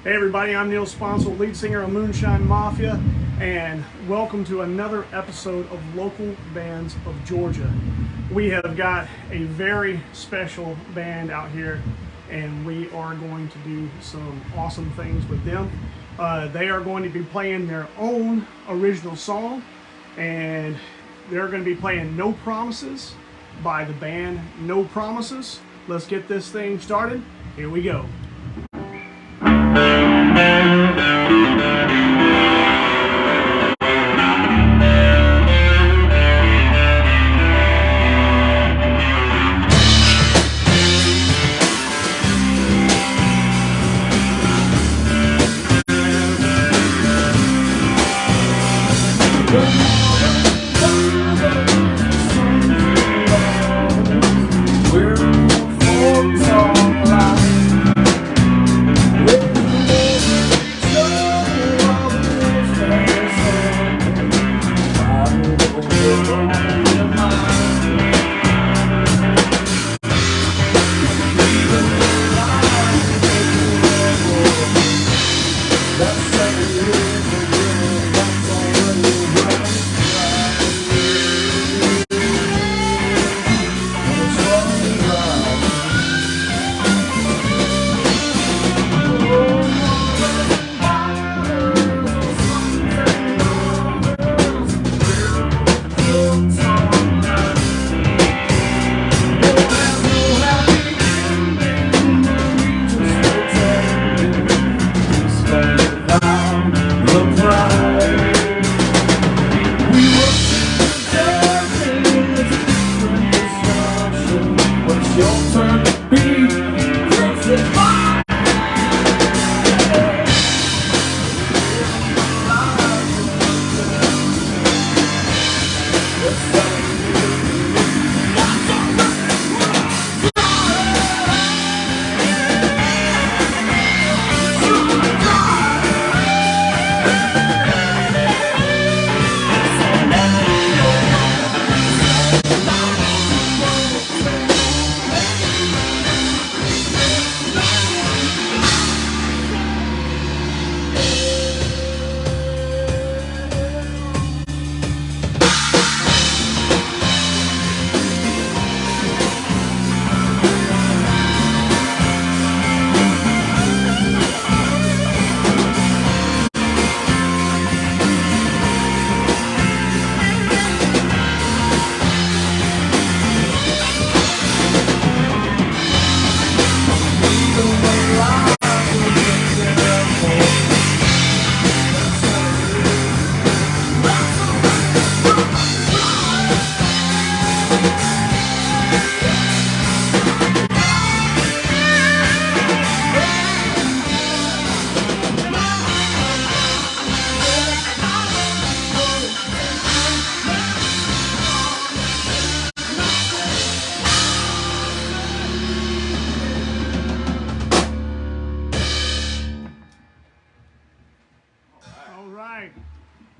Hey everybody, I'm Neil Sponsel, lead singer of Moonshine Mafia, and welcome to another episode of Local Bands of Georgia. We have got a very special band out here, and we are going to do some awesome things with them. They are going to be playing their own original song, and they're going to be playing No Promises by the band No Promises. Let's get this thing started. Here we go.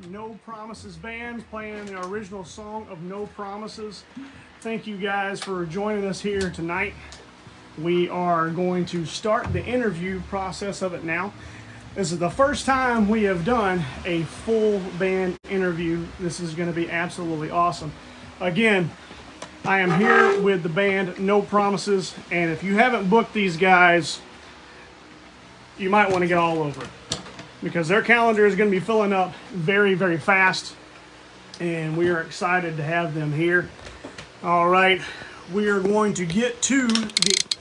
No Promises Band playing the original song of No Promises. Thank you guys for joining us here tonight. We are going to start the interview process of it now. This is the first time we have done a full band interview. This is going to be absolutely awesome. Again, I am here with the band No Promises, and if you haven't booked these guys, you might want to get all over it, because their calendar is going to be filling up very, very fast, and we are excited to have them here. All right, we are going to get to the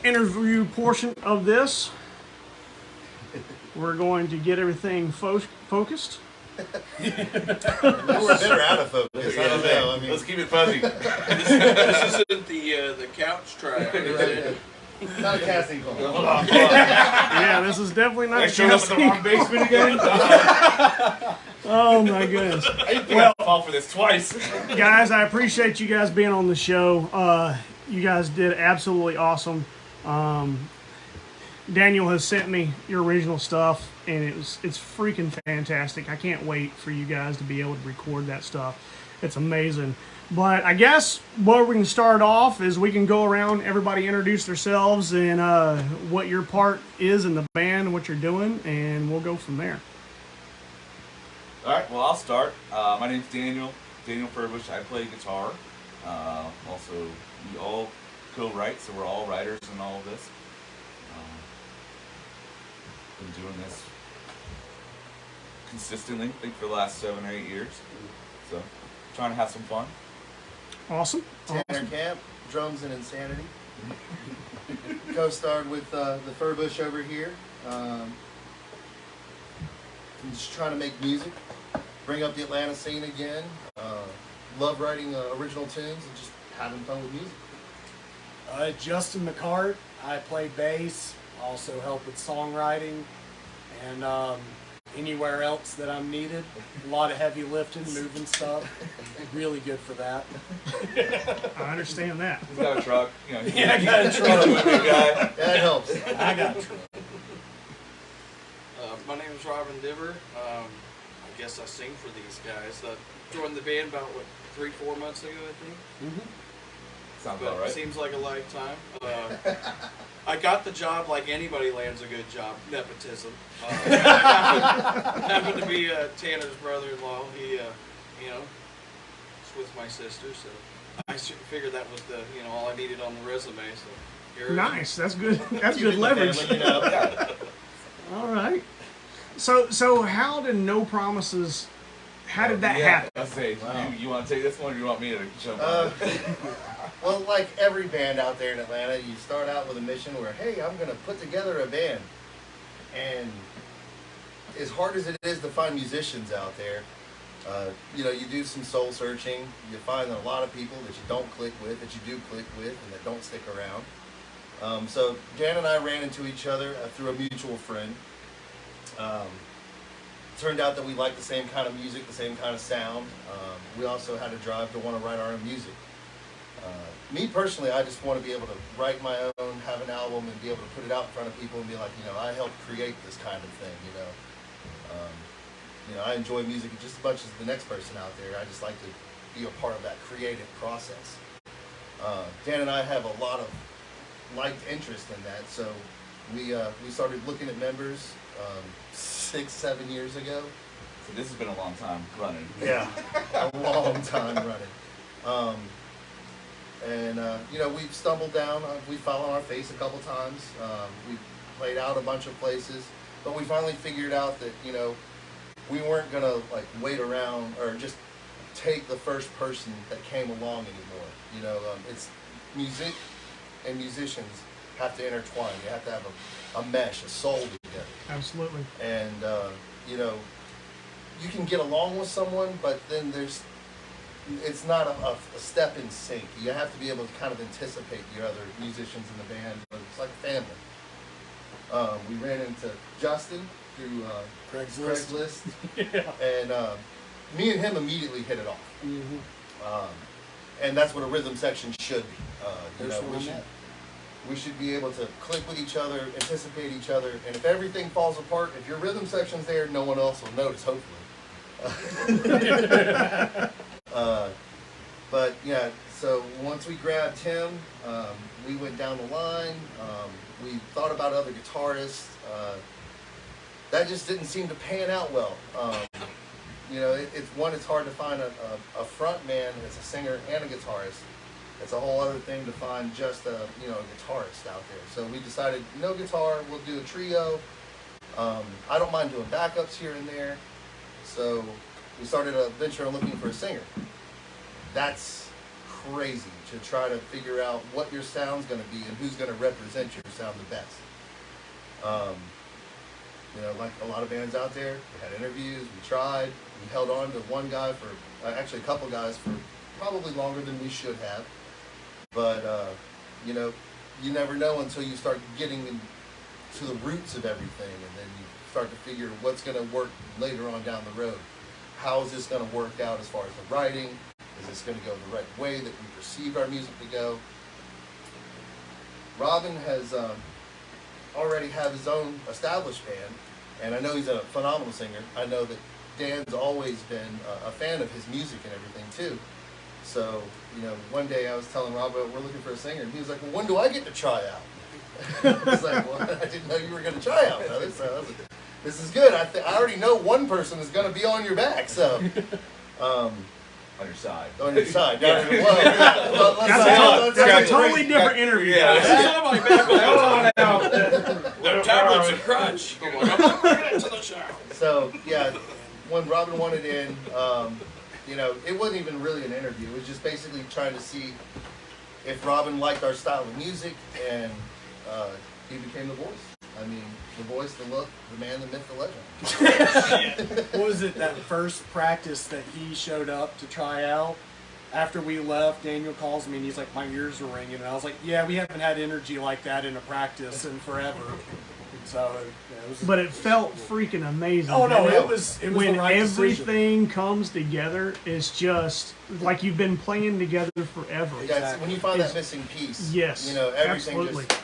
interview portion of this. We're going to get everything focused. We're better out of focus. I don't know. I mean, let's keep it fuzzy. This isn't the couch trial. Not a casting call. Yeah, this is definitely not a showed up in the wrong basement again. Oh my goodness. I think I'll fall for this twice. Guys, I appreciate you guys being on the show. You guys did absolutely awesome. Daniel has sent me your original stuff, and it's freaking fantastic. I can't wait for you guys to be able to record that stuff. It's amazing. But I guess where we can start off is we can go around, everybody introduce themselves and what your part is in the band, what you're doing, and we'll go from there. All right, well, I'll start. My name's Daniel Furbush. I play guitar. Also, we all co-write, so we're all writers in all of this. Been doing this consistently, I think, for the last 7 or 8 years. So, trying to have some fun. Awesome. Tanner Camp, drums and insanity. Co-starred with the Furbush over here. I'm just trying to make music, bring up the Atlanta scene again. Love writing original tunes and just having fun with music. Justin McCart. I play bass, also help with songwriting, and anywhere else that I'm needed. A lot of heavy lifting, moving stuff. Really good for that. I understand that. He's got a truck. You know, Yeah, I got a truck. He's a big guy. That helps. I got a truck. My name is Robin Diver. I guess I sing for these guys. Joined the band about, 3-4 months ago, I think. Sounds But about right. it seems like a lifetime. I got the job like anybody lands a good job, nepotism. Happened to be Tanner's brother-in-law. He, it's with my sister, so I figured that was all I needed on the resume. So here it is. Nice. That's good. That's Keep it good in the leverage. family, you know. All right. So how did No Promises? How did that happen? I say, Wow. you want to take this one, or you want me to jump on it? Well, like every band out there in Atlanta, you start out with a mission where, hey, I'm going to put together a band. And as hard as it is to find musicians out there, you do some soul searching. You find a lot of people that you don't click with, that you do click with, and that don't stick around. So Dan and I ran into each other through a mutual friend. Turned out that we liked the same kind of music, the same kind of sound. We also had a drive to want to write our own music. Me personally, I just want to be able to write my own, have an album, and be able to put it out in front of people and be like, I helped create this kind of thing. I enjoy music just as much as the next person out there. I just like to be a part of that creative process. Dan and I have a lot of liked interest in that, so we started looking at members 6-7 years ago. So this has been a long time running. Yeah, a long time running. We've stumbled down. We fell on our face a couple times. We played out a bunch of places, but we finally figured out that we weren't gonna wait around or just take the first person that came along anymore. It's music and musicians have to intertwine. You have to have a mesh, a soul together. Absolutely. And you can get along with someone, but then it's not a step in sync. You have to be able to kind of anticipate your other musicians in the band. But it's like family. We ran into Justin through Craigslist. Yeah. And me and him immediately hit it off. And that's what a rhythm section should be. We should be able to click with each other, anticipate each other, and if everything falls apart, if your rhythm section's there, no one else will notice, hopefully. But yeah, so once we grabbed him, we went down the line. We thought about other guitarists. That just didn't seem to pan out well. It's hard to find a front man that's a singer and a guitarist. It's a whole other thing to find just a guitarist out there. So we decided no guitar, we'll do a trio. I don't mind doing backups here and there. So we started a venture on looking for a singer. That's crazy to try to figure out what your sound's going to be and who's going to represent your sound the best. Like a lot of bands out there, we had interviews, we tried, we held on to one guy actually a couple guys for probably longer than we should have. But, you never know until you start getting into the roots of everything, and then you start to figure what's going to work later on down the road. How is this going to work out as far as the writing? Is this going to go the right way that we perceive our music to go? Robin has already have his own established band, and I know he's a phenomenal singer. I know that Dan's always been a fan of his music and everything too. So, you know, one day I was telling Rob, we're looking for a singer, and he was like, well, when do I get to try out? I was like, well, I didn't know you were going to try out, brother. So I was like, this is good. I already know one person is going to be on your back, so. On your side. On your side. Yeah. That's a totally different interview. Yeah. My back the tablet's a crunch. I'm not bringing it to the show. So, yeah, when Robin wanted in, you know, it wasn't even really an interview. It was just basically trying to see if Robin liked our style of music, and he became the voice. I mean, the voice, the look, the man, the myth, the legend. What was it, that first practice that he showed up to try out? After we left, Daniel calls me and he's like, my ears are ringing. And I was like, yeah, we haven't had energy like that in a practice in forever. So, yeah, it was. But it felt freaking amazing. Oh no, didn't it was when the right everything decision. comes together, it's just like you've been playing together forever. Yeah, when you find that It's- missing piece, Yes, you know, everything absolutely. just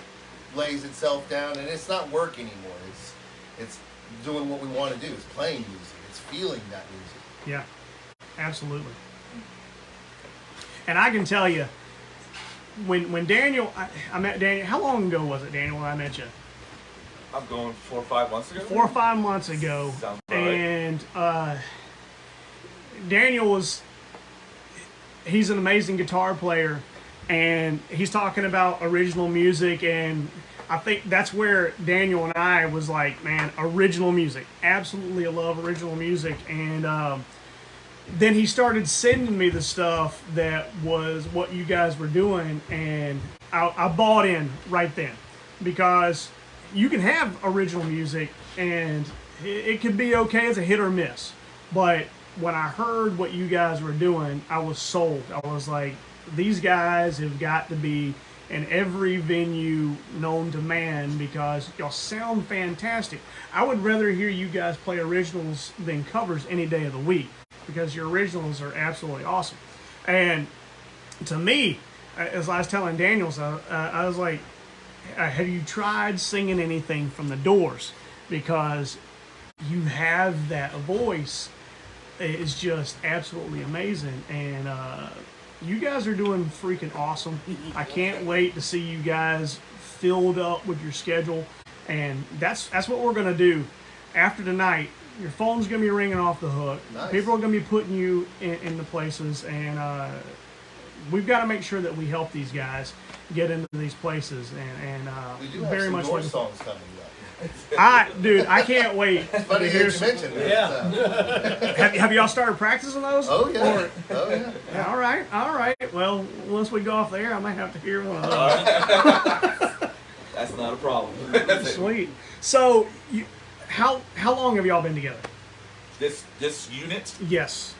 lays itself down, and it's not work anymore. It's doing what we want to do. It's playing music. It's feeling that music. Yeah, absolutely. And I can tell you, when Daniel, I met Daniel. How long ago was it, Daniel, when I met you? I'm going 4 or 5 months ago. 4 or 5 months ago. Sounds right. And Daniel was, he's an amazing guitar player, and he's talking about original music, and I think that's where Daniel and I was like, man, original music. Absolutely love original music. And then he started sending me the stuff that was what you guys were doing, and I bought in right then, because you can have original music and it could be okay as a hit or miss. But when I heard what you guys were doing, I was sold. I was like, these guys have got to be in every venue known to man, because y'all sound fantastic. I would rather hear you guys play originals than covers any day of the week, because your originals are absolutely awesome. And to me, as I was telling Daniel, I was like, have you tried singing anything from the Doors? Because you have that voice. It's just absolutely amazing. And you guys are doing freaking awesome. I can't wait to see you guys filled up with your schedule. And that's what we're going to do after tonight. Your phone's going to be ringing off the hook. Nice. People are going to be putting you in the places. And we've got to make sure that we help these guys get into these places. And We do have very some much Doors looking songs coming up. Dude, I can't wait. Funny to hear that you mentioned that. Yeah. have y'all started practicing those? Oh yeah. Or- Oh yeah. all right. Well, once we go off there, I might have to hear one of those. That's not a problem. Sweet. So, how long have y'all been together? This unit. Yes.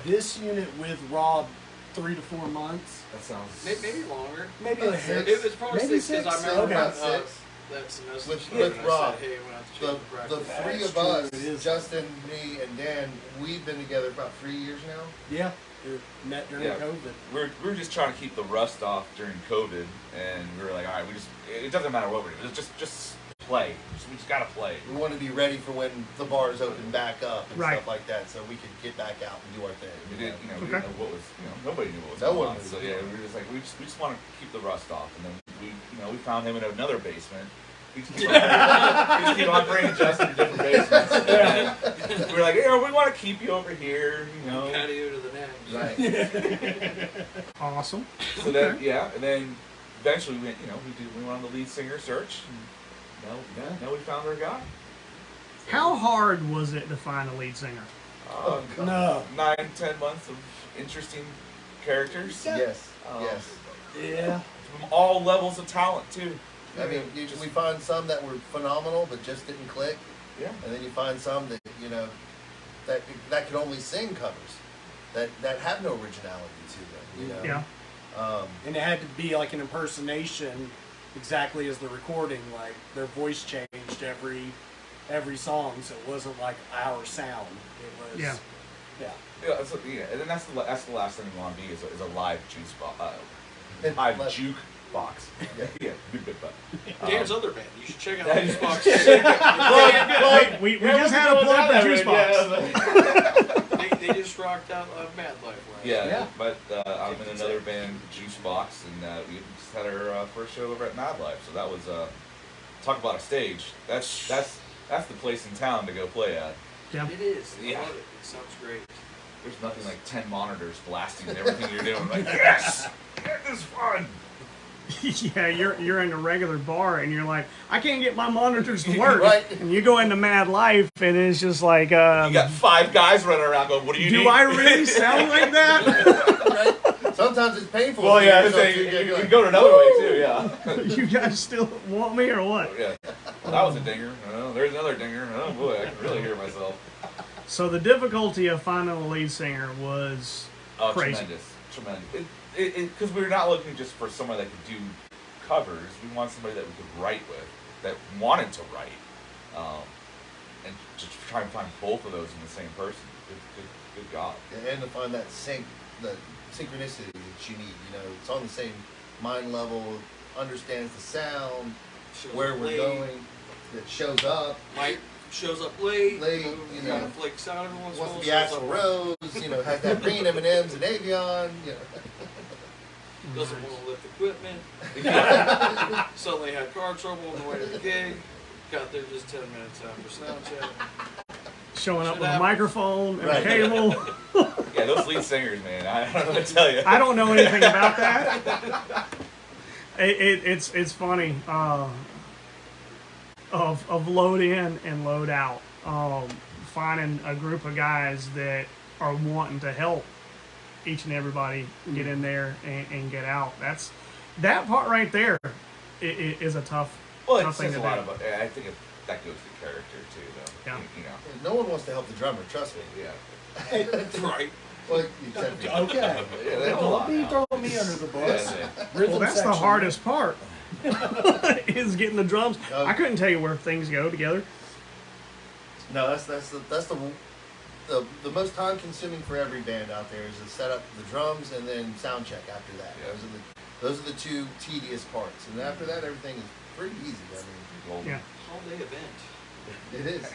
This unit with Rob, 3 to 4 months. That sounds. Maybe longer. Maybe About a six. It was probably Maybe 6 because I six. remember About when, six. that semester With started, and I Rob, said, hey, when I have to The, change the the practice. three That's of us, true, it is. Justin, me, and Dan, we've been together about 3 years now. Yeah. We met during Yeah. COVID. We're just trying to keep the rust off during COVID, and we were like, all right, it doesn't matter what we're doing, just play. We just gotta play. We want to be ready for when the bars open back up and Right. stuff like that, so we could get back out and do our thing. We didn't, we Okay. didn't know what was, nobody knew what was No going one on. knew. So yeah, we were just like, we just want to keep the rust off, and then we found him in another basement. We just keep on bringing Justin to different basements. We were like, we want to keep you over here, Patio to the next. Right. Awesome. So then, and then eventually we went, we went on the lead singer search. Now we found our guy. How hard was it to find a lead singer? Oh, God. No. 9-10 months of interesting characters. Yes. Um, Yes. Yeah. From all levels of talent too. I mean, we find some that were phenomenal but just didn't click, Yeah. and then you find some that that could only sing covers, that have no originality to them. Yeah. And it had to be like an impersonation, exactly as the recording. Like their voice changed every song, so it wasn't like our sound. It was. Yeah. Yeah. And then that's the last thing we want to be is a live juice box, And live let- juke box. Yeah. Dan's other band. You should check out that Juice is- Box. We just had a plug for Juice Box. They just rocked out Mad Life last Yeah, Yeah. but I'm in another band, Juice Box, and we just had our first show over at Mad Life. So that was talk about a stage. That's the place in town to go play at. Yeah. It is. Yeah. I love it. It sounds great. There's nothing like 10 monitors blasting everything you're doing. Like, yes, this is fun. Yeah, you're in a regular bar and you're like, I can't get my monitors to work. Right. And you go into Mad Life and it's just like, You got 5 guys running around going, "What do you need?" do I really sound like that? Right? Sometimes it's painful. Well, to yeah, hear yourself you get can go to another way too. Yeah. You guys still want me or what? Yeah. Well, that was a dinger. Oh, there's another dinger. Oh boy, I can really hear myself. So the difficulty of finding a lead singer was Oh, crazy. tremendous. Because we're not looking just for someone that could do covers. We want somebody that we could write with, that wanted to write, and just try and find both of those in the same person. Good job. And to find that the synchronicity that you need. You know, it's on the same mind level, understands the sound, Shows where up we're late. going, that shows up. Mike shows up late. Late, you you know, know. flakes out every once in a Wants while. to be shows Axl up- Rose, you know, has that green M&Ms and Avion, you know. Doesn't want to lift equipment. Suddenly had car trouble on the way to the gig. Got there just 10 minutes after sound check. Showing up Should with a happen. microphone and Right. a cable. Yeah, those lead singers, man. I don't know what to tell you. I don't know anything about that. It's funny of load in and load out. Finding a group of guys that are wanting to help each and everybody get in there and get out. That part right there is a tough, Well, tough it thing says to a do. lot about. I think that goes to character too, though. Yeah. You know. No one wants to help the drummer, trust me. Yeah. Right. Well, except for Okay. Yeah, they have a Don't lot be now. throwing me under the bus. Yeah, Rhythm Well, that's the section. hardest part. Is getting the drums. I couldn't tell you where things go together. No, that's the most time consuming for every band out there is to set up the drums and then sound check after that. Yeah. Those are the 2 tedious parts, and after that everything is pretty easy. I Golden. Yeah. All-day event. mean, it is.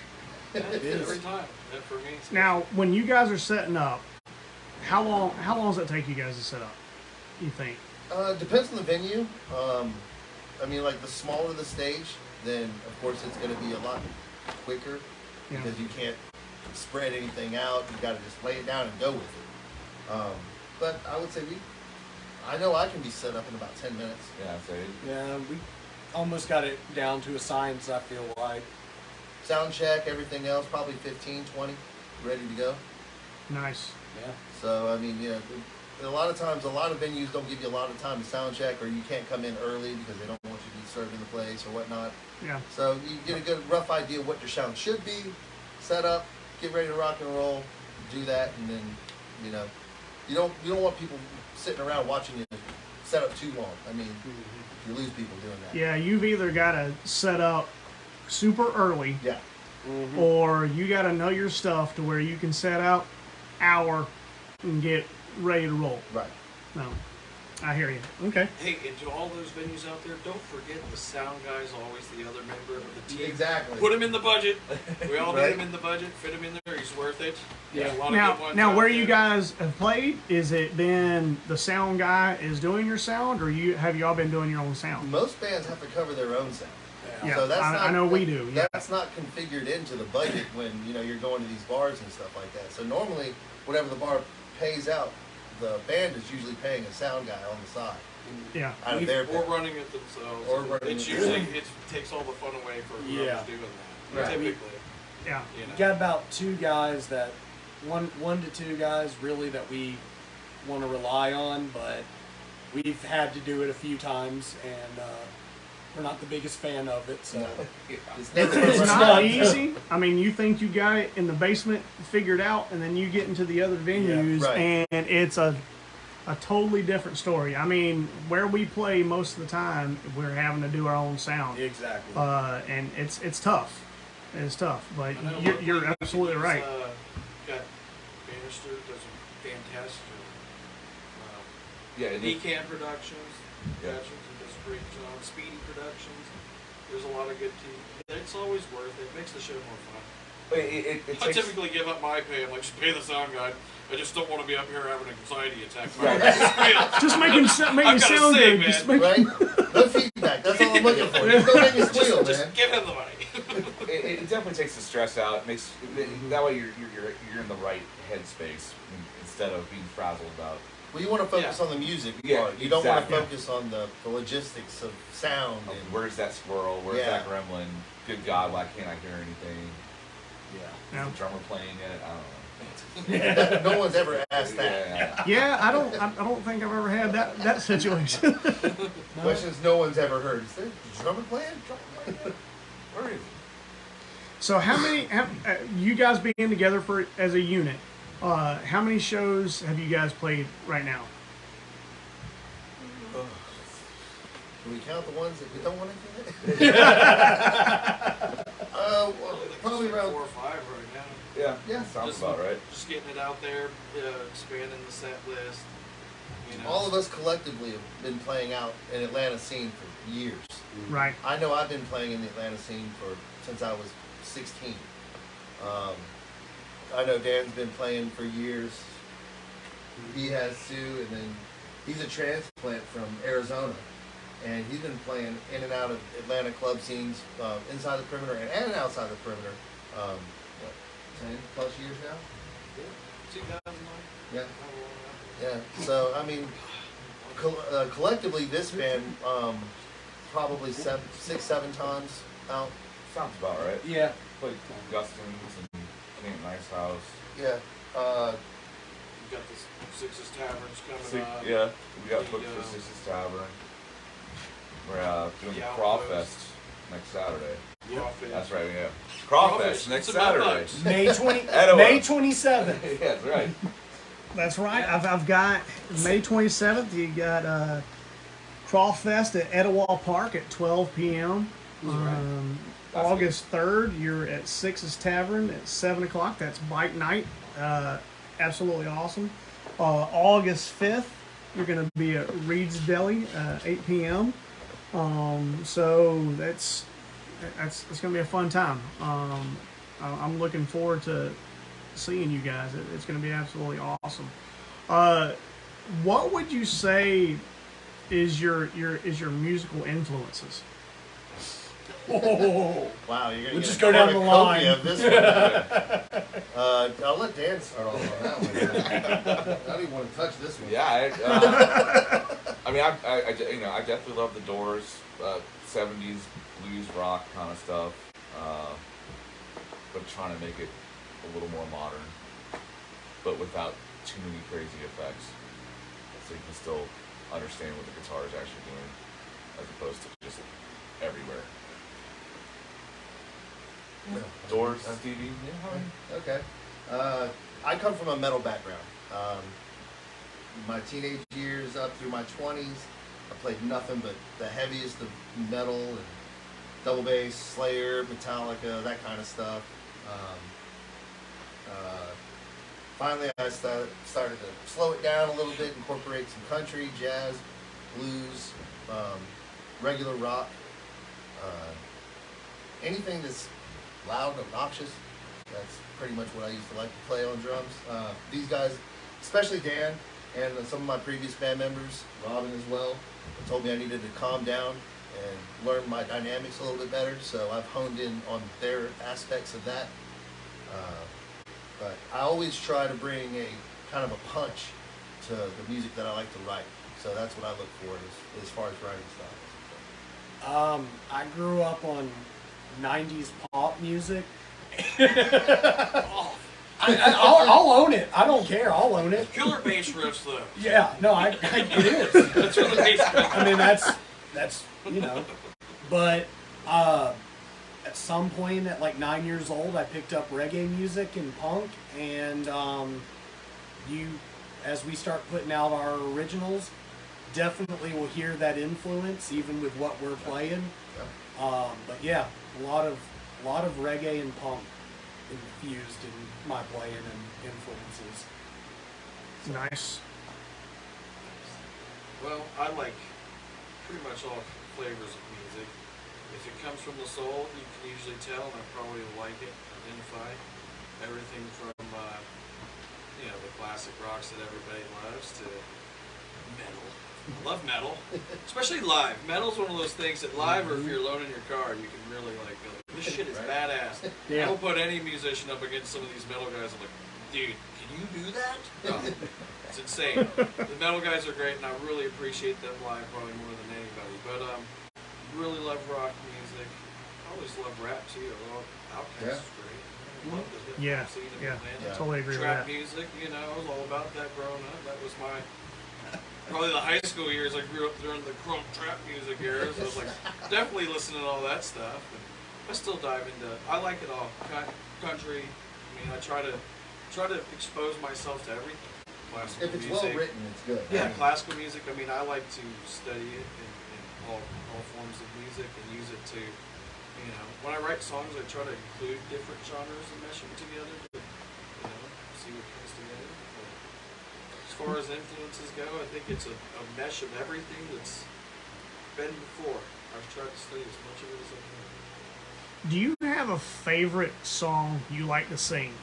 It is. Every time. And for me. Now, when you guys are setting up, how long does it take you guys to set up? You think? Depends on the venue. I mean, like the smaller the stage, then of course it's going to be a lot quicker Yeah. because you can't spread anything out. You got to just lay it down and go with it. But I would say I know I can be set up in about 10 minutes. Yeah, so Yeah, we almost got it down to a science, I feel like. Sound check, everything else, probably 15, 20, ready to go. Nice. Yeah. So, I mean, you know, a lot of times, a lot of venues don't give you a lot of time to sound check, or you can't come in early because they don't want you to be served in the place or whatnot. Yeah. So you get a good rough idea of what your sound should be, set up, get ready to rock and roll, do that, and then, you know, you don't want people sitting around watching you set up too long. I mean, you lose people doing that. Yeah, you've either got to set up super early, Yeah. or you got to know your stuff to where you can set out hour and get ready to roll. Right. No, I hear you. Okay. Hey, and to all those venues out there, don't forget the sound guy is always the other member of the team. Exactly. Put him in the budget. We all Right. need him in the budget. Fit him in there. He's worth it. Yeah. A lot of Now, good ones now, out where there. you guys have played, is it been the sound guy is doing your sound, or have y'all been doing your own sound? Most bands have to cover their own sound. Yeah, So that's I know we do. Yeah. That's not configured into the budget when you're going to these bars and stuff like that. So normally, whatever the bar pays out, the band is usually paying a sound guy on the side Yeah. out of their Or pay. running it themselves. Or running it's it usually it takes all the fun away for whoever's Yeah. doing that. Right. Typically, Yeah. you know. We got about 2 guys that, one to 2 guys really that we want to rely on, but we've had to do it a few times, and we're not the biggest fan of it. So No. yeah. It's never It's gonna not run. easy. I mean, you think you got it in the basement figured out, and then you get into the other venues, right. and it's a totally different story. I mean, where we play most of the time, we're having to do our own sound, exactly. and it's tough. It's tough, but I know you're locally, absolutely we right. Got Bannister does a fantastic job. Yeah, it is. Decam Productions, Yeah. Productions, it does a great job. Speedy Productions, there's a lot of good teams. It's always worth it. It makes the show more fun. It I takes, typically give up my pay. I'm like, just pay the sound guy. I just don't want to be up here having an anxiety attack. Right. Just make him make I've you gotta sound say, good. man. Just make Right? No feedback. That's all I'm looking for. Just don't make me squeal, man. Just give him the money. it definitely takes the stress out. It makes that way you're in the right headspace instead of being frazzled about. Well, you want to focus on the music Yeah, part. You don't want to exactly. focus on the logistics of sound. Oh, And, where's that squirrel? Where's Yeah. that gremlin? Good God, why can't I hear anything? Yeah. Is the drummer playing it? I don't know. no one's ever asked that. Yeah. Yeah, I don't think I've ever had that situation. Questions no one's ever heard. Is there a drummer playing? Where is it? So how many you guys being together for as a unit? How many shows have you guys played right now? Do we count the ones that we don't want to get? Well, probably around. 4 or 5 right now. Yeah, Yeah. sounds Just- about right. Just getting it out there, expanding the set list. You know. All of us collectively have been playing out in Atlanta scene for years. Right. I know I've been playing in the Atlanta scene since I was 16. I know Dan's been playing for years. He has too, and then he's a transplant from Arizona, and he's been playing in and out of Atlanta club scenes, inside the perimeter and outside the perimeter. What, 10+ years now? 2009. Yeah. Yeah. So I mean, collectively, this band probably 6, 7 times out. Sounds about right. Yeah. Played Gustin's and Can't Nice House. Yeah. We've got the Sixes Taverns coming up. Yeah, we got The, booked for Sixes Tavern. We're doing the Yeah, Crawfest next Saturday. Crawfish. That's right, yeah. Crawfish, Crawfest next it's about Saturday. bugs. Etowah. May 27th. Yeah, that's right. That's right. I've got May 27th. You got Crawfest at Etowah Park at 12 p.m. That's August 3rd, you're at Six's Tavern at 7 o'clock. That's bike night. Absolutely awesome. August 5th, you're going to be at Reed's Deli, 8 p.m. So it's going to be a fun time. I'm looking forward to seeing you guys. It's going to be absolutely awesome. What would you say is your musical influences? Oh, Wow, you're gonna We'll get just a go down the cornucopia line. of this one. I'll let Dan start off on that one. I don't even want to touch this one. Yeah, I mean, I definitely love the Doors, 70s blues rock kind of stuff, but trying to make it a little more modern, but without too many crazy effects, so you can still understand what the guitar is actually doing, as opposed to just everywhere. Doors, Stevie. Yeah, Okay. I come from a metal background. My teenage years up through my 20s, I played nothing but the heaviest of metal and double bass, Slayer, Metallica, that kind of stuff. Finally, I started to slow it down a little bit, incorporate some country, jazz, blues, regular rock, anything that's loud and obnoxious. That's pretty much what I used to like to play on drums. These guys, especially Dan and some of my previous band members, Robin as well, told me I needed to calm down and learn my dynamics a little bit better. So I've honed in on their aspects of that. But I always try to bring a kind of a punch to the music that I like to write. So that's what I look for as far as writing style. I grew up on 90s pop music. I'll own it. I don't care. I'll own it. Killer bass riffs, though. Yeah, no, it is. That's where the bass comes I mean, that's you know. But at some point, at like 9 years old, I picked up reggae music and punk, and as we start putting out our originals, definitely will hear that influence, even with what we're playing. But yeah, a lot of reggae and punk infused in my playing and influences. Nice. Well, I like pretty much all flavors of music. if it comes from the soul, you can usually tell, and I probably will like it, identify everything from the classic rocks that everybody loves to metal. I love metal, especially live. Metal's one of those things that live, or if you're alone in your car, you can really like go, this shit is badass. Yeah. I will put any musician up against some of these metal guys. I'm like, dude, can you do that? No, it's insane. The metal guys are great, and I really appreciate them live probably more than anybody. But really love rock music. I always love rap too. Outkast is great. I love the hip hop Yeah, scene in yeah, Atlanta. totally agree with Trap that. music, I was all about that growing up. That was my probably the high school years. I grew up during the crunk trap music era, so I was like definitely listening to all that stuff. And I still dive into. I like it all. Country. I mean, I try to expose myself to everything. Classical If it's music. well written, it's good. Yeah, classical music. I mean, I like to study it in all forms of music and use it to. When I write songs, I try to include different genres and mesh them together to, see what comes together. But as far as influences go, I think it's a mesh of everything that's been before. I've tried to study as much of it as I can. Do you have a favorite song you like to sing?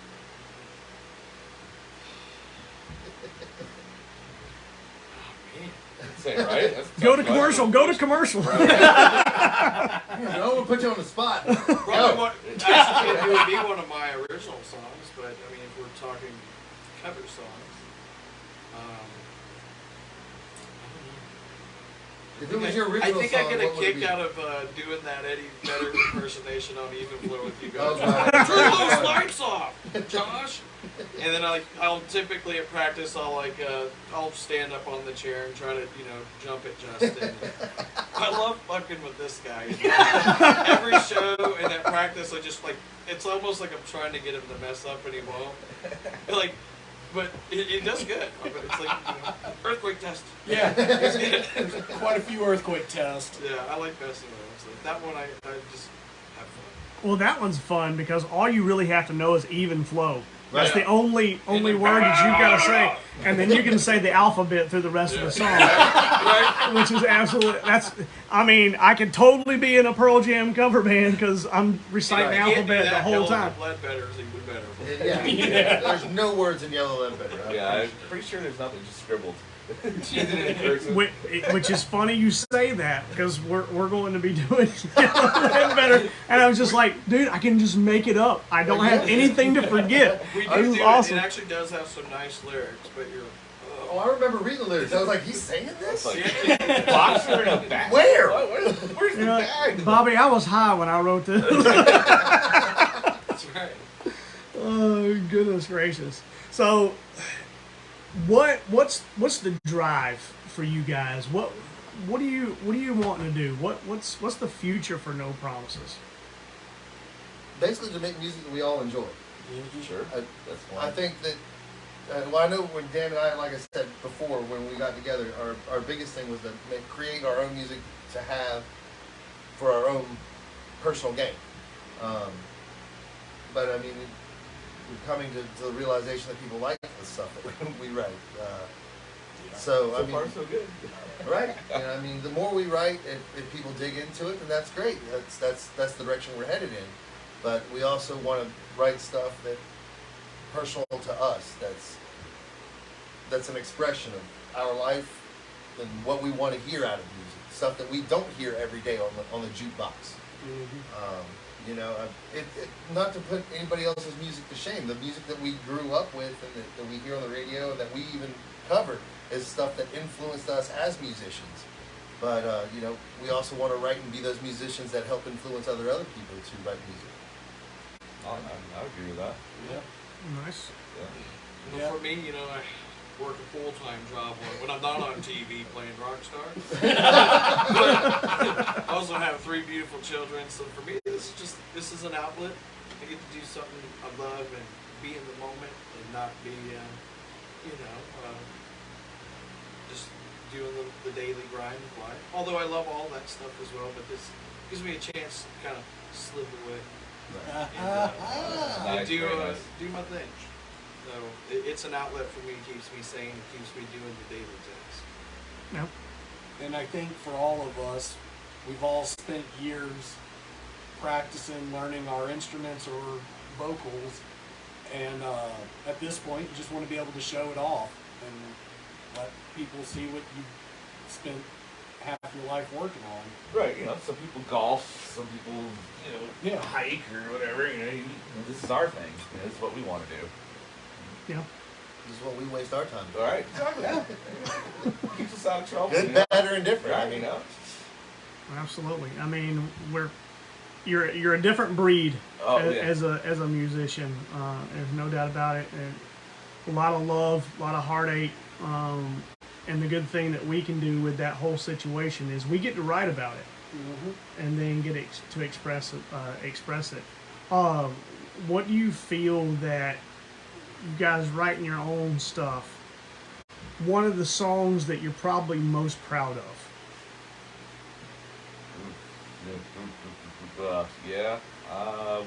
Man. Say, right? That's a Go tough to commercial. question. Go to commercial. No one put you on the spot. Actually, it would be one of my original songs, but I mean, if we're talking cover songs, If it was your original I think song, I get a what would it kick be? out of doing that Eddie Vedder impersonation on Even Flow with you Oh, guys. right. Turn those lights off, Josh. And then I'll typically at practice I'll stand up on the chair and try to jump at Justin. I love fucking with this guy. Every show and at practice I just it's almost like I'm trying to get him to mess up and he won't. But it does good. But it's like earthquake test. Yeah, It's good. there's quite a few earthquake tests. Yeah, I like messing with him. So that one I just have fun. Well, that one's fun because all you really have to know is even flow. That's Right. the only word that you gotta say, and then you can say the alphabet through the rest of the song, Right? which is absolutely. I mean, I could totally be in a Pearl Jam cover band because I'm reciting the You can't do alphabet the that. whole Yellow time. Ledbetter is even better. Yeah. There's no words in Yellow Ledbetter. Yeah, I'm pretty sure there's nothing, just scribbled. In cursive. Which is funny you say that because we're going to be doing better, and I was just like, dude, I can just make it up. I don't have anything to forget. We This do is do awesome. it. It actually does have some nice lyrics, but you're. Oh, I remember reading the lyrics. I was like, he's saying It's this? like boxer in a bag. Where? Where's the You know, bag? Bobby, I was high when I wrote this. That's right. Oh goodness gracious! So, what's the drive for you guys? What do you want to do? What's the future for No Promises? Basically, to make music that we all enjoy. Sure. That's one. I think that, well, I know when Dan and I, like I said before, when we got together, our biggest thing was to create our own music to have for our own personal gain. But I mean, we're coming to the realization that people like the stuff that we write. So I So mean, far, so good. right? I mean, the more we write, if people dig into it, then that's great. That's the direction we're headed in. But we also want to write stuff that personal to us. That's an expression of our life and what we want to hear out of music. Stuff that we don't hear every day on the jukebox. Not to put anybody else's music to shame. The music that we grew up with and that we hear on the radio and that we even cover is stuff that influenced us as musicians. But we also want to write and be those musicians that help influence other people to write music. I agree with that. Yeah. Nice. Yeah. But for me, I work a full-time job when I'm not on TV playing Rockstar. But I also have 3 beautiful children, so for me, this is an outlet. I get to do something I love and be in the moment and not be, just doing the daily grind of life. Although I love all that stuff as well, but this gives me a chance to kind of slip away and Nice, do very nice. do my thing. So it's an outlet for me. It keeps me sane. It keeps me doing the daily tasks. No. And I think for all of us, we've all spent years practicing, learning our instruments or vocals, and at this point, you just want to be able to show it off and let people see what you spent half your life working on. Right, some people golf, some people, Yeah. hike or whatever. This is our thing. This is what we want to do. Yeah. This is what we waste our time All doing. right, exactly. Keeps us out of trouble. Good, bad, or indifferent. Right, I mean, Absolutely. I mean, you're a different breed as a musician. There's no doubt about it. And a lot of love, a lot of heartache. And the good thing that we can do with that whole situation is we get to write about it, and then get to express it. What do you feel that you guys writing your own stuff? One of the songs that you're probably most proud of.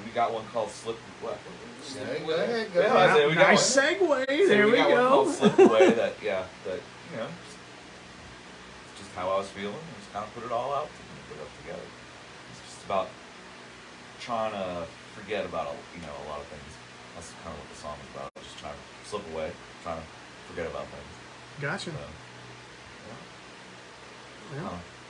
We got one called Slip. What? yeah, go ahead. Yeah, I say we got Nice one. segue. So There we got one go. called Slip Away. That just how I was feeling. And just kind of put it all out and put it up together. It's just about trying to forget about a lot of things. That's kind of what the song is about. Just trying to slip away, trying to forget about things. Gotcha. So, Yeah.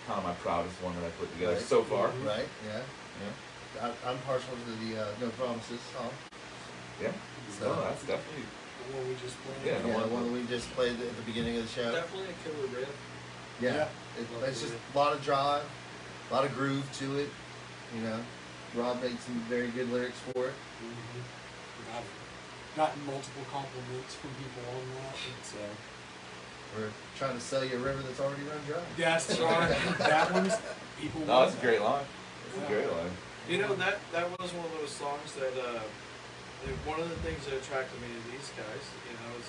kind of my proudest one that I put together Right. so far. Right, yeah. Yeah. I'm partial to the No Promises song. Yeah. So, No, that's definitely. The one we just played. Yeah, yeah, the one we just played at the beginning of the show. Definitely a killer riff. Yeah. It's just a lot of drive, a lot of groove to it. Rob made some very good lyrics for it. I've gotten multiple compliments from people on that. It's, We're trying to sell you a river that's already run dry. yes, sorry. That one's people. No, love that's a that. great line. That's a great line. That was one of those songs that one of the things that attracted me to these guys, is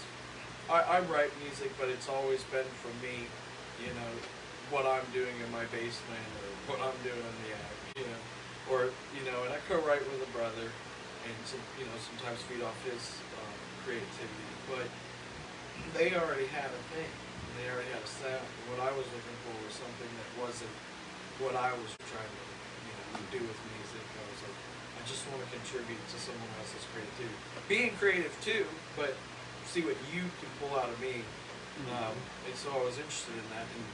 I write music, but it's always been for me, what I'm doing in my basement or what I'm doing in the attic, or and I co-write with a brother, and sometimes feed off his creativity, but they already had a thing, they already had a sound. And what I was looking for was something that wasn't what I was trying to do with music. I was like, I just want to contribute to someone else's creativity, being creative too, but see what you can pull out of me. And so I was interested in that, and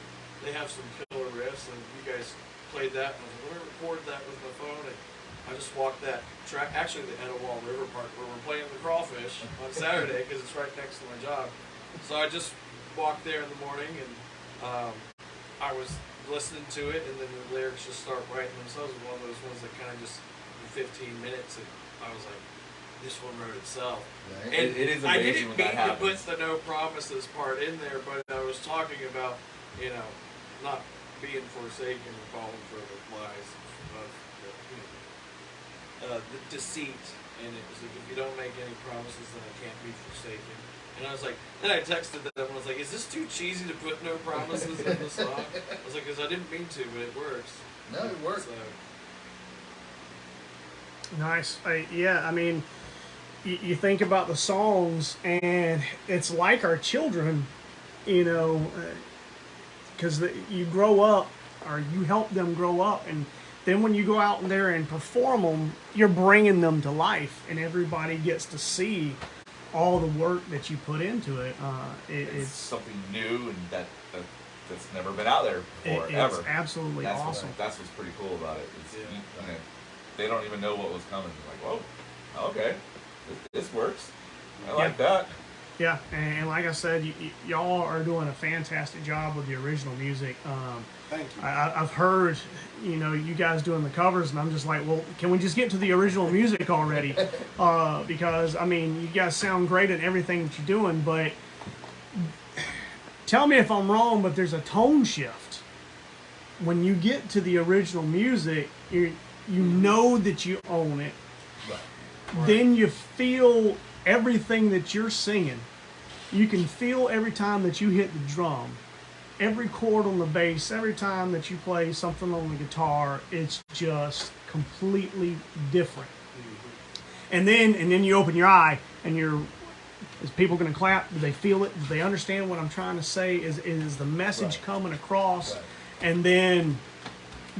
they have some killer riffs, and you guys played that, and I was like, let me record that with my phone, and I just walked that track, actually the Etowah River Park, where we're playing the crawfish on Saturday, because it's right next to my job. So I just walked there in the morning, and I was listening to it, and then the lyrics just start writing themselves. One of those ones that kind of just, in 15 minutes, and I was like, this one wrote itself. Right. And It is I amazing didn't when that mean to put happens. the no promises part in there, but I was talking about, not being forsaken and falling for the lies of the deceit. And it was like, if you don't make any promises, then I can't be forsaken. And I was like, then I texted them and was like, is this too cheesy to put no promises in the song? I was like, because I didn't mean to, but it works. No, it worked. So, Nice. I mean, you think about the songs, and it's like our children, because you grow up, or you help them grow up, and then when you go out there and perform them, you're bringing them to life, and everybody gets to see all the work that you put into it. It's something new and that's never been out there before, it's ever. absolutely That's awesome. That's what's pretty cool about it. It's, Yeah. they don't even know what was coming. They're like, whoa, okay, this works. I like that. Yeah, and like I said, y'all are doing a fantastic job with the original music. Thank you. I've heard, you guys doing the covers, and I'm just like, well, can we just get to the original music already? Because, I mean, you guys sound great at everything that you're doing, but tell me if I'm wrong, but there's a tone shift. When you get to the original music, you know that you own it. Right. Then you feel everything that you're singing. You can feel every time that you hit the drum, every chord on the bass, every time that you play something on the guitar. It's just completely different. And then you open your eye, and is people going to clap? Do they feel it? Do they understand what I'm trying to say? Is the message Right. coming across? Right. And then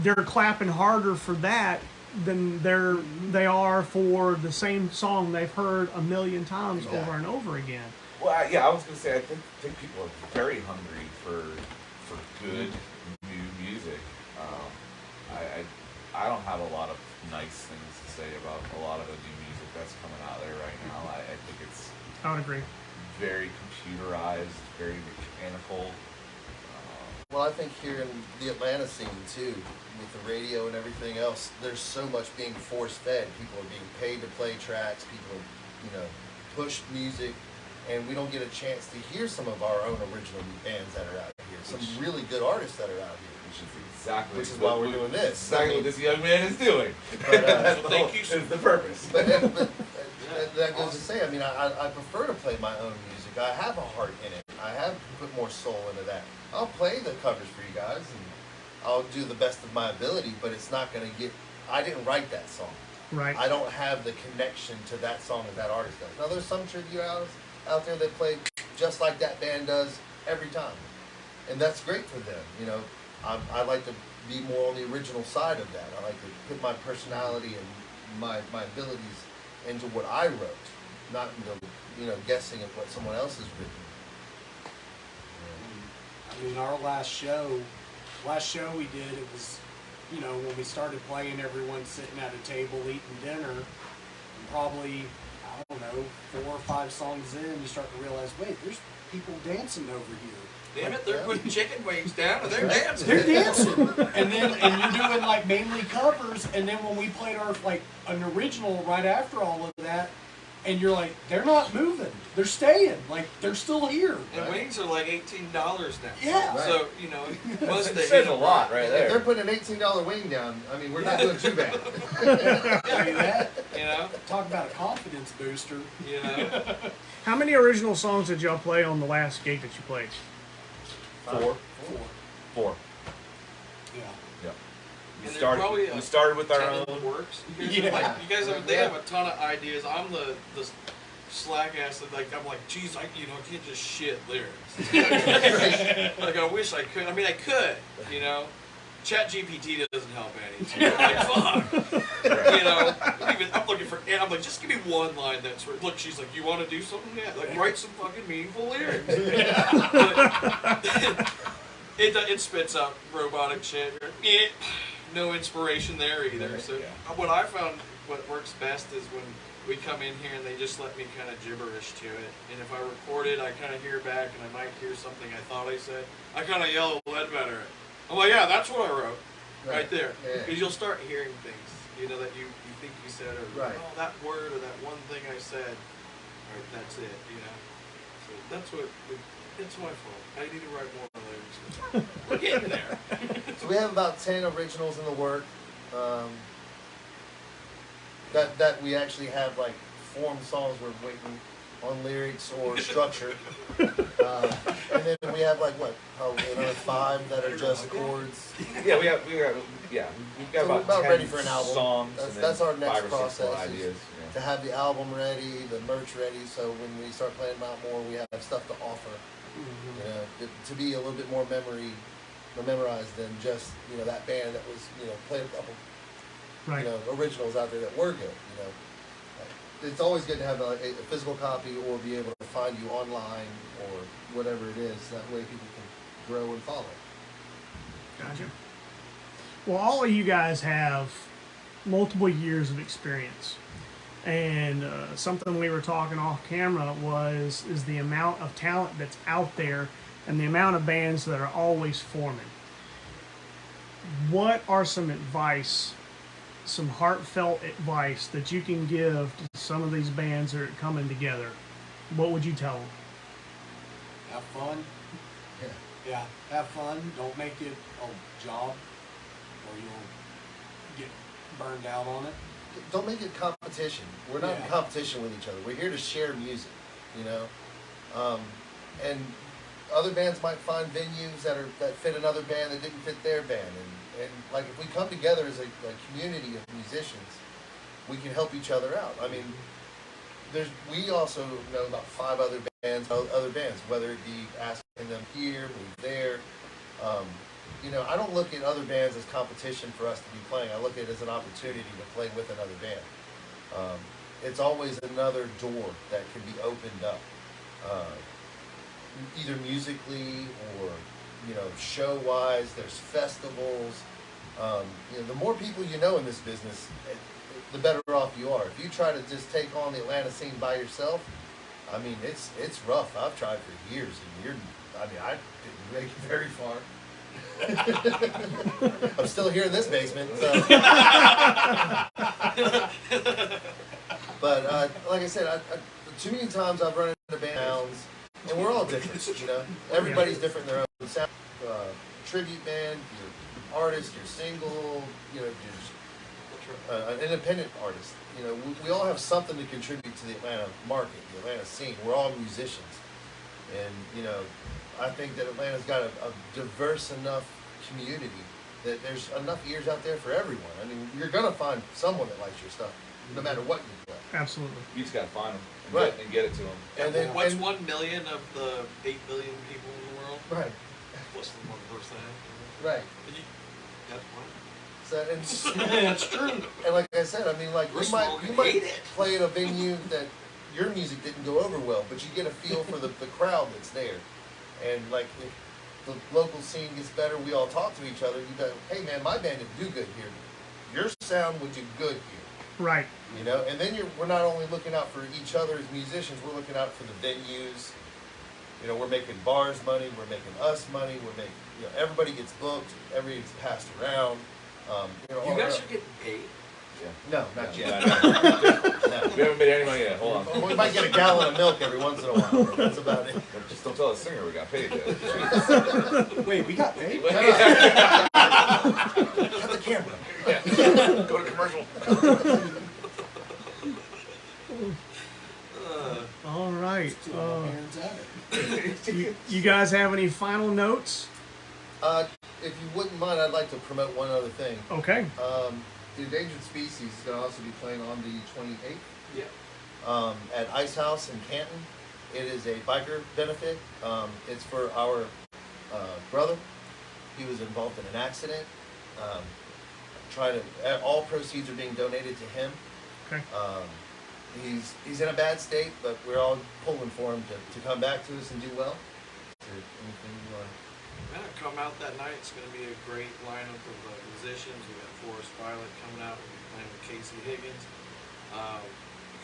they're clapping harder for that than they are for the same song they've heard a million times over and over again. Well, I was gonna say I think people are very hungry for good new music. I don't have a lot of nice things to say about a lot of the new music that's coming out there right now. I think it's I would agree. very computerized, very mechanical. Well, I think here in the Atlanta scene too, with the radio and everything else, there's so much being force-fed. People are being paid to play tracks. People are, push music, and we don't get a chance to hear some of our own original bands that are out here. Some really good artists that are out here. Which is why we're doing this. Exactly what this young man is doing. But, thank you. Is the purpose. But that goes to say, I prefer to play my own music. I have a heart in it. I have put more soul into that. I'll play the covers for you guys, and I'll do the best of my ability, but it's not going to get... I didn't write that song. Right. I don't have the connection to that song that that artist does. Now, there's some tribute artists out there that play just like that band does every time. And that's great for them, I like to be more on the original side of that. I like to put my personality and my abilities into what I wrote, not into guessing at what someone else has written. Our last show we did, it was, when we started playing, everyone sitting at a table eating dinner, and probably, I don't know, 4 or 5 songs in, you start to realize, wait, there's people dancing over here. Damn it, they're putting chicken wings down and they're dancing. They're dancing. and you're doing like mainly covers, and then when we played our an original right after all of that, and you're like, they're not moving. They're staying. Like, they're still here. And wings are like $18 now. Yeah. Right. So, most of the says a lot right If there. they're putting an $18 wing down, we're not doing too bad. Talk about a confidence booster. How many original songs did y'all play on the last gig that you played? 4. Yeah. Yeah. And then probably We started with our 10 own. in the works. Yeah. You guys have, they have a ton of ideas. I'm the slack ass that I'm like, geez, I can't just shit lyrics. I wish I could. I could, Chat GPT doesn't help any. I'm like, fuck. I'm looking for, and I'm like, just give me one line that's, look, she's like, you want to do something? Yeah. Like, write some fucking meaningful lyrics. But it spits out robotic shit. No inspiration there either. So what I found, what works best is when we come in here and they just let me kind of gibberish to it. And if I record it, I kind of hear back and I might hear something I thought I said. I kind of yell at Ledbetter. I'm like, yeah, that's what I wrote. Right there. Because you'll start hearing things, that you think you said, or oh, that word or that one thing I said. Right, that's it, So it's my fault. I need to write more lyrics. We're getting there. So we have about 10 originals in the work. That we actually have formed songs we're waiting on lyrics or structure. And then we have probably another 5 that are just chords. Yeah, we've got So we're about 10 ready for an album. songs. That's our next 5 or 6 more process. ideas. To have the album ready, the merch ready, so when we start playing them out more, we have stuff to offer. To be a little bit more memorized than just that band that was played a couple originals out there that were good. It's always good to have a physical copy or be able to find you online or whatever it is. That way people can grow and follow. Gotcha. Well, all of you guys have multiple years of experience. And something we were talking off camera is the amount of talent that's out there and the amount of bands that are always forming. What are some heartfelt advice that you can give to some of these bands that are coming together? What would you tell them? Have fun. Yeah, have fun. Don't make it a job or you'll get burned out on it. Don't make it competition. We're not in competition with each other. We're here to share music, and other bands might find venues that fit another band that didn't fit their band, and if we come together as a community of musicians, we can help each other out. We also know about 5 other bands, whether it be asking them here, move there. you know, I don't look at other bands as competition for us to be playing. I look at it as an opportunity to play with another band. It's always another door that can be opened up, either musically or, you know, show-wise. There's festivals. You know, the more people you know in this business, the better off you are. If you try to just take on the Atlanta scene by yourself, I mean, it's rough. I've tried for years, and I didn't make it very far. I'm still here in this basement, so. But like I said, too many times I've run into bands, and we're all different, you know. Everybody's different in their own sound. Tribute band, you're artist, you're single, you know, you're an independent artist. You know, we all have something to contribute to the Atlanta market, the Atlanta scene. We're all musicians, and you know, I think that Atlanta's got a diverse enough community that there's enough ears out there for everyone. I mean, you're gonna find someone that likes your stuff, no matter what you play. Absolutely. You just gotta find them and, Right. get it to them. And then, what's 1 million of the 8 billion people in the world? right, What's the 1%? right. That's one. So, and, That's true. and like I said, I mean, like We're you might smoking, play hate it. at a venue that your music didn't go over well, but you get a feel for the crowd that's there. And like if the local scene gets better, we all talk to each other. You go, hey man, my band didn't do good here. Your sound would do good here. Right. You know, and then we're not only looking out for each other as musicians, we're looking out for the venues. You know, we're making bars money, we're making us money, we're making, you know, everybody gets booked, everything's passed around. You know, You guys are getting paid. no, not yet. No. No. We haven't made any money yet. Hold on. Well, we might get a gallon of milk every once in a while. That's about it. Just don't tell the singer we got paid yet. Wait, we got paid? Cut the camera. Go to commercial. All right. Still my parents at it. You guys have any final notes? If you wouldn't mind, I'd like to promote one other thing. Okay. The Endangered Species is going to also be playing on the 28th Yeah. at Ice House in Canton. It is a biker benefit. It's for our brother. He was involved in an accident. All proceeds are being donated to him. Okay. He's in a bad state, but we're all pulling for him to come back to us and do well. Anything you want? Yeah, come out that night. It's going to be a great lineup of musicians. We got Forrest Violet coming out. We'll be playing with Casey Higgins.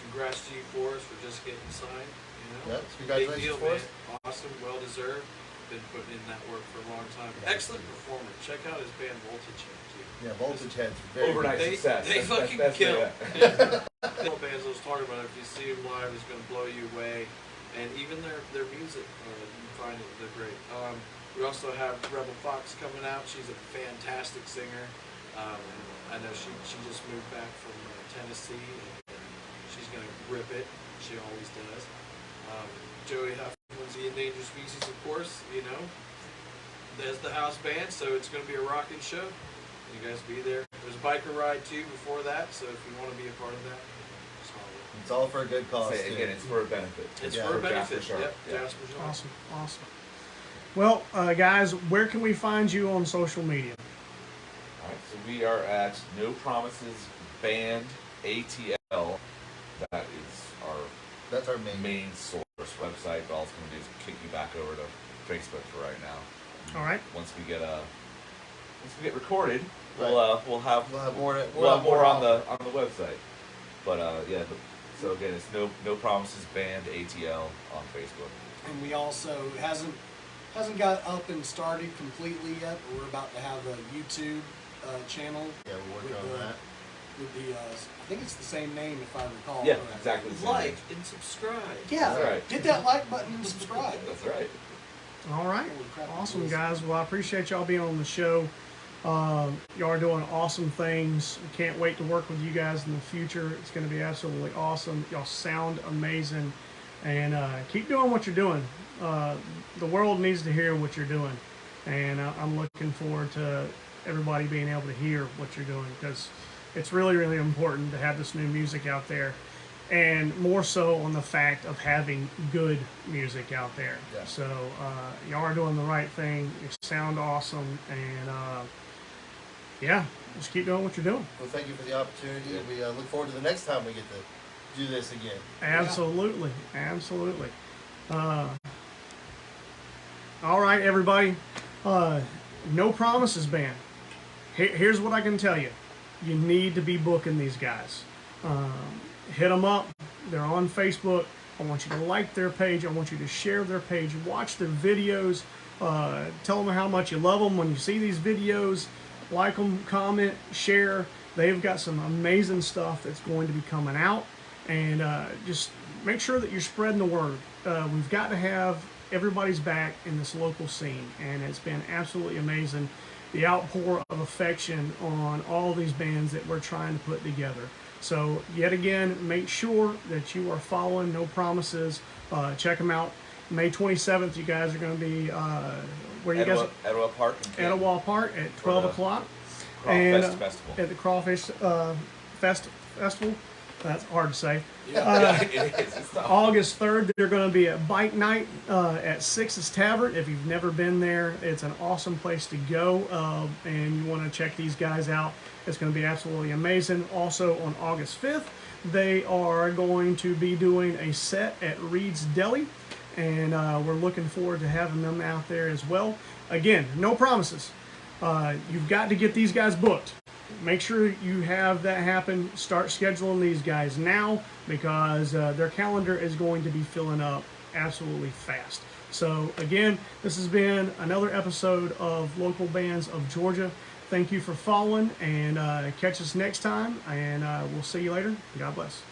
Congrats to you, Forrest, for just getting signed. You know, Yeah, congratulations, big deal, Forrest. man. Awesome, well deserved. Been putting in that work for a long time. Excellent performer. Check out his band Voltage Head too. Yeah, Voltage Head's very Overnight They- success. they fucking kill. All bands I was talking about, if you see them live, it's going to blow you away. And even their music, you find it, they're great. We also have Rebel Fox coming out. She's a fantastic singer. I know she just moved back from Tennessee, and she's going to rip it. She always does. Joey Huffman's the Endangered Species, of course, you know. There's the house band, so it's going to be a rocking show. You guys be there. There's a biker ride too before that, so if you want to be a part of that, It's all for a good cause. Say, too. again, it's for a benefit. it's Yeah. for a For Jasper benefit. Sharp. Yep, Yeah. Jasper Sharp. Awesome. Well, guys, where can we find you on social media? All right, so we are at No Promises Band ATL. That is our That's our main. source website. But all it's going to do is kick you back over to Facebook for right now. All right. Once we get recorded, Right. we'll have We'll have more. more on the website. But so again, it's No Promises Band ATL on Facebook. And we also hasn't got up and started completely yet, but we're about to have a YouTube channel Yeah, we're working with on the- that. with the I think it's the same name if I recall. Yeah, correctly. exactly the same. Like and subscribe. Yeah, That's right. hit that like button and subscribe. That's right. All right. Holy crap, Awesome, it is. guys. Well, I appreciate y'all being on the show. Y'all are doing awesome things. We can't wait to work with you guys in the future. It's going to be absolutely awesome. Y'all sound amazing. And keep doing what you're doing. The world needs to hear what you're doing. And I'm looking forward to everybody being able to hear what you're doing, because it's really, really important to have this new music out there. and more so on the fact of having good music out there. Yeah. So y'all are doing the right thing. You sound awesome, and yeah, just keep doing what you're doing. Well, thank you for the opportunity. We look forward to the next time we get to do this again. Absolutely, absolutely. All right, everybody. No Promises Band. Here's what I can tell you. You need to be booking these guys. Hit them up. They're on Facebook. I want you to like their page. I want you to share their page. Watch their videos. Tell them how much you love them when you see these videos. Like them, comment, share. They've got some amazing stuff that's going to be coming out. And just make sure that you're spreading the word. We've got to have everybody's back in this local scene. And it's been absolutely amazing. The outpour of affection on all these bands that we're trying to put together. So yet again, make sure that you are following No Promises. Check them out. May 27th, you guys are going to be where you guys? Etowah Park. Etowah Park at 12 o'clock. Crawfish Festival. At the Crawfish Festival. That's hard to say. Yeah, it is. It's tough. August 3rd, they're going to be at Bike Night at Six's Tavern. If you've never been there, it's an awesome place to go, and you want to check these guys out. It's going to be absolutely amazing. Also, on August 5th, they are going to be doing a set at Reed's Deli, and we're looking forward to having them out there as well. Again, no promises. You've got to get these guys booked. Make sure you have that happen. Start scheduling these guys now, because their calendar is going to be filling up absolutely fast. So again, this has been another episode of Local Bands of Georgia. Thank you for following, and catch us next time, and we'll see you later. God bless.